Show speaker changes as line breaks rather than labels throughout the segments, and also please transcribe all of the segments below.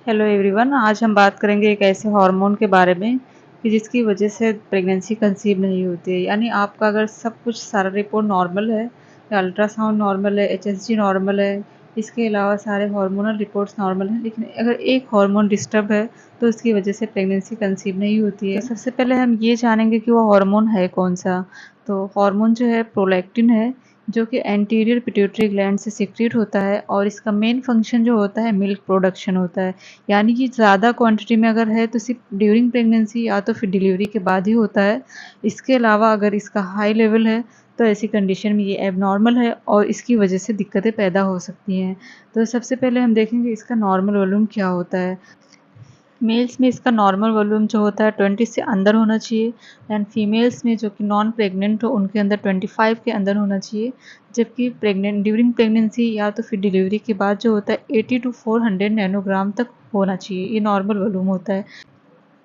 Hello everyone, आज हम बात करेंगे एक ऐसे हार्मोन के बारे में कि जिसकी वजह से प्रेगनेंसी कंसीव नहीं होती है। यानी आपका अगर सब कुछ सारा रिपोर्ट नॉर्मल है या अल्ट्रासाउंड नॉर्मल है, एचएसजी नॉर्मल है, इसके अलावा सारे हार्मोनल रिपोर्ट्स नॉर्मल हैं, लेकिन अगर एक हार्मोन डिस्टर्ब है तो उसकी वजह से प्रेगनेंसी कंसीव नहीं होती है। तो सबसे पहले हम ये जानेंगे कि वो हार्मोन है कौन सा। तो हार्मोन जो है प्रोलैक्टिन है, जो कि एंटीरियर पिट्यूटरी ग्लैंड से सिक्रीट होता है और इसका मेन फंक्शन जो होता है मिल्क प्रोडक्शन होता है। यानी कि ज़्यादा क्वांटिटी में अगर है तो सिर्फ ड्यूरिंग प्रेगनेंसी या तो फिर डिलीवरी के बाद ही होता है। इसके अलावा अगर इसका हाई लेवल है तो ऐसी कंडीशन में ये एबनॉर्मल है और इसकी वजह से दिक्कतें पैदा हो सकती हैं। तो सबसे पहले हम देखेंगे इसका नॉर्मल वॉल्यूम क्या होता है। मेल्स में इसका नॉर्मल वॉल्यूम जो होता है 20 से अंदर होना चाहिए, एंड फीमेल्स में जो कि नॉन प्रेग्नेंट हो उनके अंदर 25 के अंदर होना चाहिए। जबकि प्रेग्नेंट ड्यूरिंग प्रेगनेंसी या तो फिर डिलीवरी के बाद जो होता है 80 टू 400 नैनोग्राम तक होना चाहिए। ये नॉर्मल वॉल्यूम होता है।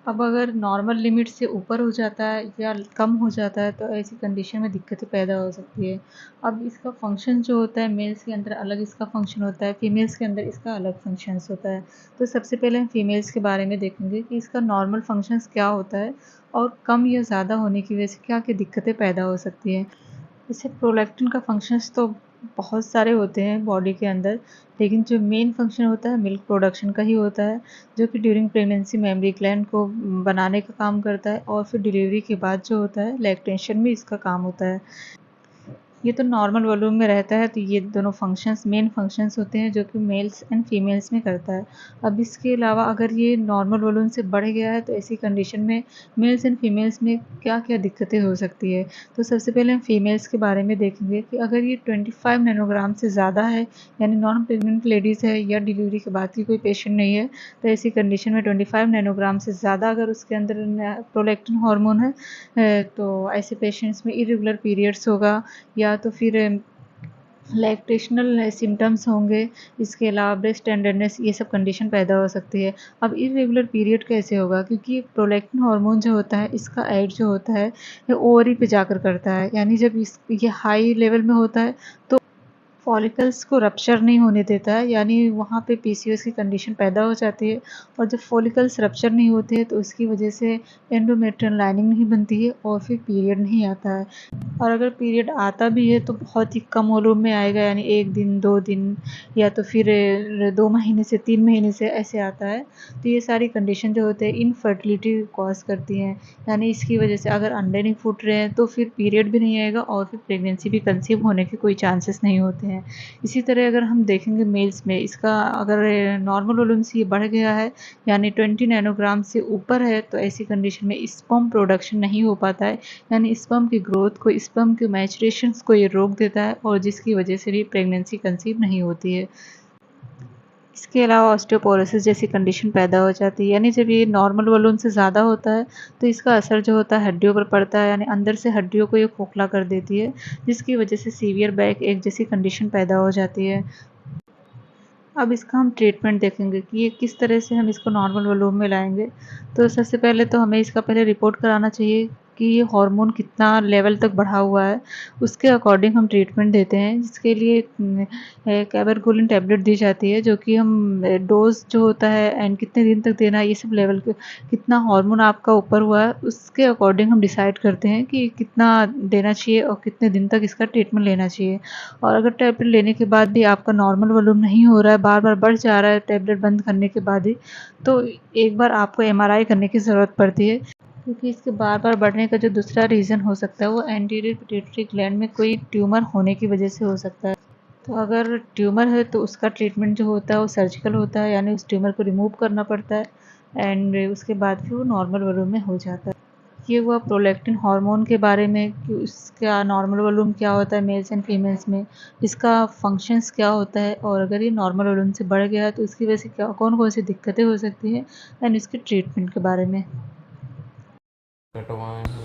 अब अगर नॉर्मल लिमिट से ऊपर हो जाता है या कम हो जाता है तो ऐसी कंडीशन में दिक्कतें पैदा हो सकती है। अब इसका फंक्शन जो होता है मेल्स के अंदर अलग इसका फंक्शन होता है, फीमेल्स के अंदर इसका अलग फंक्शंस होता है। तो सबसे पहले हम फीमेल्स के बारे में देखेंगे कि इसका नॉर्मल फंक्शंस क्या होता है और कम या ज़्यादा होने की वजह से क्या क्या दिक्कतें पैदा हो सकती हैं। जैसे प्रोलैक्टिन का फंक्शंस तो बहुत सारे होते हैं बॉडी के अंदर, लेकिन जो मेन फंक्शन होता है मिल्क प्रोडक्शन का ही होता है, जो कि ड्यूरिंग प्रेगनेंसी मेमरी ग्लैंड को बनाने का काम करता है और फिर डिलीवरी के बाद जो होता है लैक्टेशन में इसका काम होता है। ये तो नॉर्मल वॉल्यूम में रहता है, तो ये दोनों फंक्शंस मेन फंक्शंस होते हैं जो कि मेल्स एंड फीमेल्स में करता है। अब इसके अलावा अगर ये नॉर्मल वॉल्यूम से बढ़ गया है तो ऐसी कंडीशन में मेल्स एंड फीमेल्स में क्या क्या दिक्कतें हो सकती है। तो सबसे पहले हम फीमेल्स के बारे में देखेंगे कि अगर ये 25 नैनोग्राम से ज़्यादा है, यानी नॉन प्रेग्नेंट लेडीज़ है या डिलीवरी के बाद की कोई पेशेंट नहीं है, तो ऐसी कंडीशन में 25 नैनोग्राम से ज़्यादा अगर उसके अंदर प्रोलैक्टिन हार्मोन है तो ऐसे पेशेंट्स में इरेगुलर पीरियड्स होगा या तो फिर लैक्टेशनल सिम्टम्स होंगे। इसके अलावा ब्रेस्ट टेंडरनेस, ये सब कंडीशन पैदा हो सकती है। अब इर्रेगुलर पीरियड कैसे होगा, क्योंकि प्रोलैक्टिन हार्मोन जो होता है इसका ऐड जो होता है ये ओवरी पे जाकर करता है। यानी जब ये हाई लेवल में होता है तो फॉलिकल्स को रप्चर नहीं होने देता है, यानी वहाँ पे पीसीओएस की कंडीशन पैदा हो जाती है। और जब फॉलिकल्स रप्चर नहीं होते हैं तो उसकी वजह से एंडोमेट्रियल लाइनिंग नहीं बनती है और फिर पीरियड नहीं आता है। और अगर पीरियड आता भी है तो बहुत ही कम वॉल्यूम में आएगा, यानी 1 दिन 2 दिन या तो फिर 2 महीने से 3 महीने से ऐसे आता है। तो ये सारी कंडीशन जो होते हैं इनफर्टिलिटी कॉज करती हैं, यानी इसकी वजह से अगर अंडे नहीं फूट रहे हैं तो फिर पीरियड भी नहीं आएगा और फिर प्रेगनेंसी भी कंसीव होने के कोई चांसेस नहीं होते हैं। इसी तरह अगर हम देखेंगे मेल्स में इसका अगर नॉर्मल वॉल्यूम से ये बढ़ गया है, यानी 20 नैनोग्राम से ऊपर है, तो ऐसी कंडीशन में स्पर्म प्रोडक्शन नहीं हो पाता है, यानी स्पर्म की ग्रोथ को, स्पर्म के मैचुरेशंस को ये रोक देता है और जिसकी वजह से भी प्रेगनेंसी कंसीव नहीं होती है। इसके अलावा ऑस्टियोपोरोसिस जैसी कंडीशन पैदा हो जाती है, यानी जब ये नॉर्मल वॉल्यूम से ज़्यादा होता है तो इसका असर जो होता है हड्डियों पर पड़ता है, यानी अंदर से हड्डियों को ये खोखला कर देती है, जिसकी वजह से सीवियर बैक एक जैसी कंडीशन पैदा हो जाती है। अब इसका हम ट्रीटमेंट देखेंगे कि ये किस तरह से हम इसको नॉर्मल वॉल्यूम में लाएंगे। तो सबसे पहले तो हमें इसका पहले रिपोर्ट कराना चाहिए कि ये हार्मोन कितना लेवल तक बढ़ा हुआ है, उसके अकॉर्डिंग हम ट्रीटमेंट देते हैं, जिसके लिए कैबरगोलिन टैबलेट दी जाती है, जो कि हम डोज जो होता है एंड कितने दिन तक देना है, ये सब लेवल के कितना हार्मोन आपका ऊपर हुआ है उसके अकॉर्डिंग हम डिसाइड करते हैं कि कितना देना चाहिए और कितने दिन तक इसका ट्रीटमेंट लेना चाहिए। और अगर टैबलेट लेने के बाद भी आपका नॉर्मल वॉल्यूम नहीं हो रहा है, बार बार बढ़ जा रहा है टैबलेट बंद करने के बाद ही, तो एक बार आपको एमआरआई करने की ज़रूरत पड़ती है, क्योंकि इसके बार बार बढ़ने का जो दूसरा रीज़न हो सकता है वो एंटीरियर पिट्यूटरी ग्लैंड में कोई ट्यूमर होने की वजह से हो सकता है। तो अगर ट्यूमर है तो उसका ट्रीटमेंट जो होता है वो सर्जिकल होता है, यानी उस ट्यूमर को रिमूव करना पड़ता है एंड उसके बाद फिर वो नॉर्मल वॉल्यूम में हो जाता है। ये हुआ प्रोलैक्टिन हार्मोन के बारे में कि उसका नॉर्मल वॉल्यूम क्या होता है मेल्स एंड फीमेल्स में, इसका फंक्शंस क्या होता है, और अगर ये नॉर्मल वॉल्यूम से बढ़ गया है तो उसकी वजह से क्या कौन कौन सी दिक्कतें हो सकती हैं एंड इसके ट्रीटमेंट के बारे में।
कटवाएं हैं,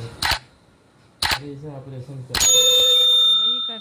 ऑपरेशन कर
वही कर